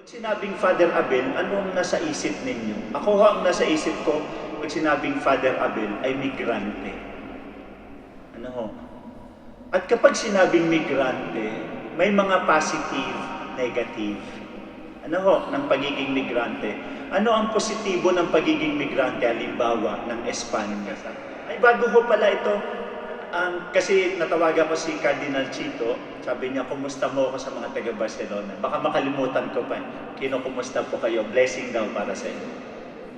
Sinabing Father Abel, anong nasa isip ninyo? Ako ang nasa isip ko, pag sinabing Father Abel, ay migrante. Ano ho? At kapag sinabing migrante, may mga positive, negative. Ano ho, ng pagiging migrante? Ano ang positibo ng pagiging migrante? Halimbawa, ng Espanya. Ay, bago ho pala ito, kasi natawagan ko si Cardinal Chito, sabi niya, kumusta mo ako sa mga taga Barcelona? Baka makalimutan ko pa. Kinukumusta po kayo? Blessing daw para sa inyo.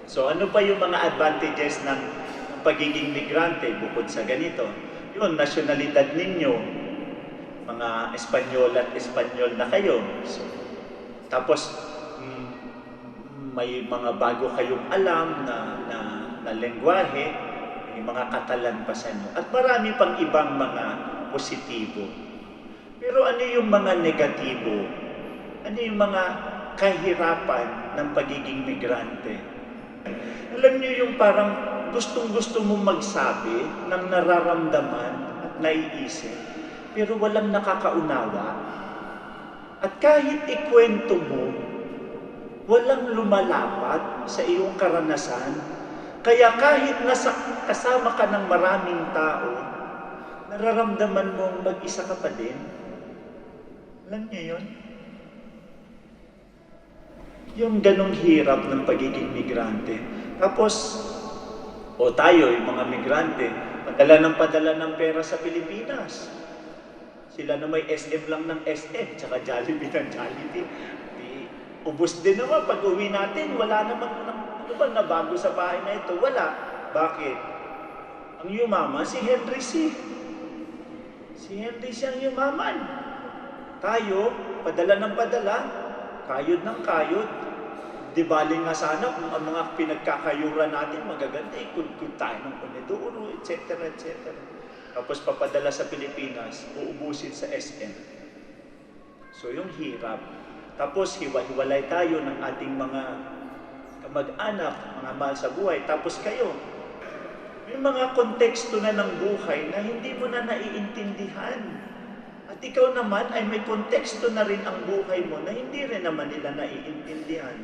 So ano pa yung mga advantages ng pagiging migrante bukod sa ganito? Yun, nasyonalidad ninyo. Mga Espanyol at Espanyol na kayo. So, tapos, may mga bago kayong alam na lengguwahe, may mga Katalan pa sa inyo. At marami pang ibang mga positibo. Pero ano yung mga negatibo? Ano yung mga kahirapan ng pagiging migrante? Alam niyo yung parang gustong-gusto mo magsabi ng nararamdaman at naiisip, pero walang nakakaunawa. At kahit ikwento mo, walang lumalapat sa iyong karanasan. Kaya kahit nasa kasama ka ng maraming tao, nararamdaman mong mag-isa ka pa din. Alam niyo yun? Yung ganong hirap ng pagiging migrante. Tapos, tayo, yung mga migrante, padala ng pera sa Pilipinas. Sila na may SM lang ng SM, tsaka Jollibee ng Jollibee. Ubus din naman, pag uwi natin, wala naman, ano ba nabago sa bahay na ito? Wala. Bakit? Ang yumaman, si Henry C. Si Henry C ang yumaman. Tayo, padala ng padala, kayod ng kayod. Di bali nga sana kung ang mga pinagkakayuran natin magaganda, ikudkud tayo ng Puniduro, etc. etc. Tapos papadala sa Pilipinas, uubusin sa SM. So yung hirap. Tapos hiwa-hiwalay tayo ng ating mga kamag-anak, mga mahal sa buhay. Tapos kayo, yung mga konteksto na ng buhay na hindi mo na naiintindihan. At ikaw naman ay may konteksto na rin ang buhay mo na hindi rin naman nila naiintindihan.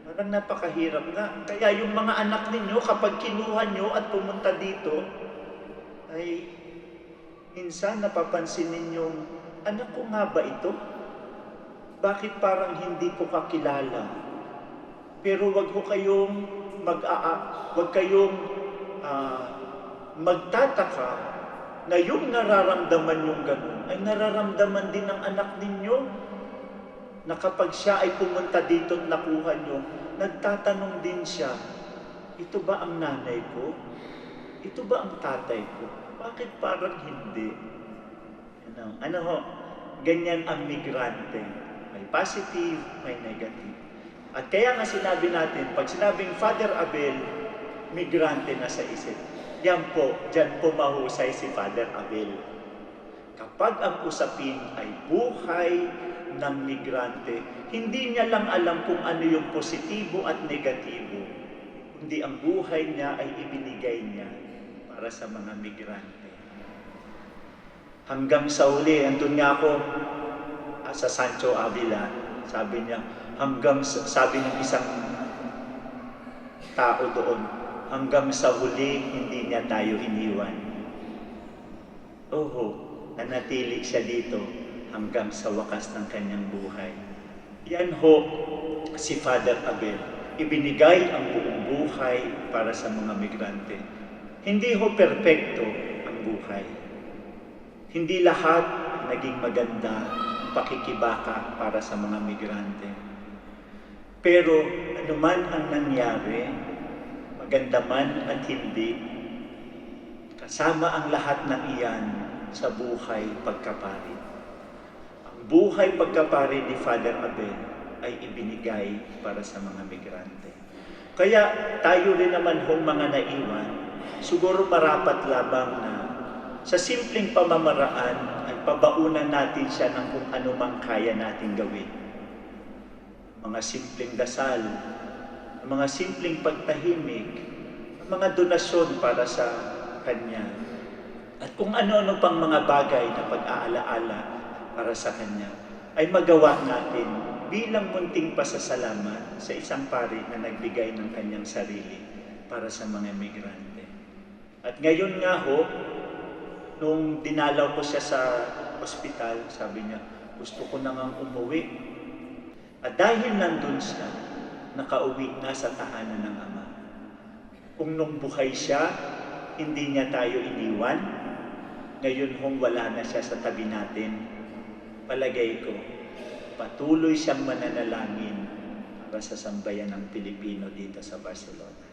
Parang napakahirap nga. Kaya yung mga anak ninyo, kapag kinuha nyo at pumunta dito, ay minsan napapansin ninyong, anak ko nga ba ito? Bakit parang hindi ko kakilala? Pero wag kayong magtataka na yung nararamdaman yung ganun ay nararamdaman din ng anak ninyo na kapag siya ay pumunta dito at nakuha nyo, nagtatanong din siya, ito ba ang nanay ko? Ito ba ang tatay ko? Bakit parang hindi? Ano ho? Ganyan ang migrante. May positive, may negative. At kaya nga sinabi natin, pag sinabing Father Abel, migrante na sa isip. Yan po, dyan po mahusay si Father Abel. Kapag ang usapin ay buhay ng migrante, hindi niya lang alam kung ano yung positibo at negatibo, kundi ang buhay niya ay ibinigay niya para sa mga migrante. Hanggang sa uli, andun nga ako sa Sancho Avila, sabi niya, sabi ng isang tao doon, hanggang sa huli, hindi niya tayo iniwan. Nanatili siya dito hanggang sa wakas ng kanyang buhay. Yan ho, si Father Abel. Ibinigay ang buong buhay para sa mga migrante. Hindi ho perpekto ang buhay. Hindi lahat naging maganda pakikibaka para sa mga migrante. Pero anuman ang nangyari, maganda man at hindi, kasama ang lahat ng iyan sa buhay pagkapari. Ang buhay pagkapari ni Father Abel ay ibinigay para sa mga migrante. Kaya tayo rin naman hong mga naiwan, siguro marapat lamang na sa simpleng pamamaraan ay pabaunan natin siya ng kung ano mang kaya natin gawin. Mga simpleng dasal, mga simpleng pagtahimik, mga donasyon para sa Kanya, at kung ano-ano pang mga bagay na pag-aalaala para sa Kanya, ay magawa natin bilang munting pasasalamat sa isang pari na nagbigay ng kanyang sarili para sa mga migrante. At ngayon nga ho, nung dinalaw ko siya sa ospital, sabi niya, gusto ko na ngang umuwi. At dahil nandun siya, nakauwi na sa tahanan ng Ama. Kung nung buhay siya, hindi niya tayo iniwan, ngayon hong wala na siya sa tabi natin, palagay ko, patuloy siyang mananalangin para sa sambayan ng Pilipino dito sa Barcelona.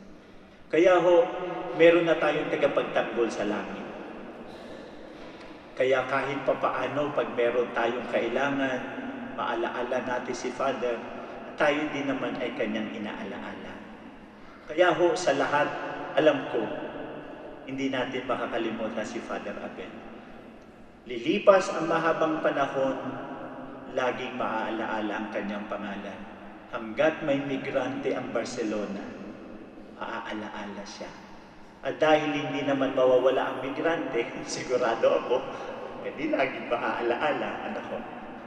Kaya ho, meron na tayong tagapagtanggol sa langit. Kaya kahit papaano, pag meron tayong kailangan, maalaala natin si Father, tayo din naman ay kanyang inaalaala. Kaya ho, sa lahat, alam ko, hindi natin makakalimutan si Father Abel. Lilipas ang mahabang panahon, laging maaalaala ang kanyang pangalan. Hanggat may migrante ang Barcelona, maaalaala siya. At dahil hindi naman mawawala ang migrante, sigurado ako, hindi laging maaalaala, anak ko.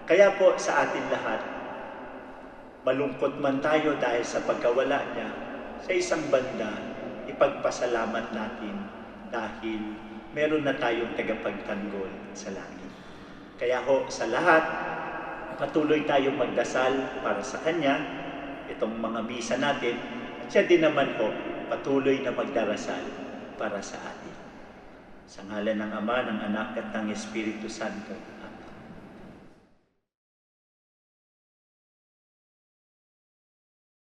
Kaya po sa atin lahat, malungkot man tayo dahil sa pagkawala niya, sa isang banda, ipagpasalamat natin dahil meron na tayong tagapagtanggol sa langit. Kaya ho, sa lahat, patuloy tayong magdasal para sa Kanya, itong mga misa natin, at siya din naman ho, patuloy na magdarasal para sa atin. Sa ngalan ng Ama, ng Anak at ng Espiritu Santo.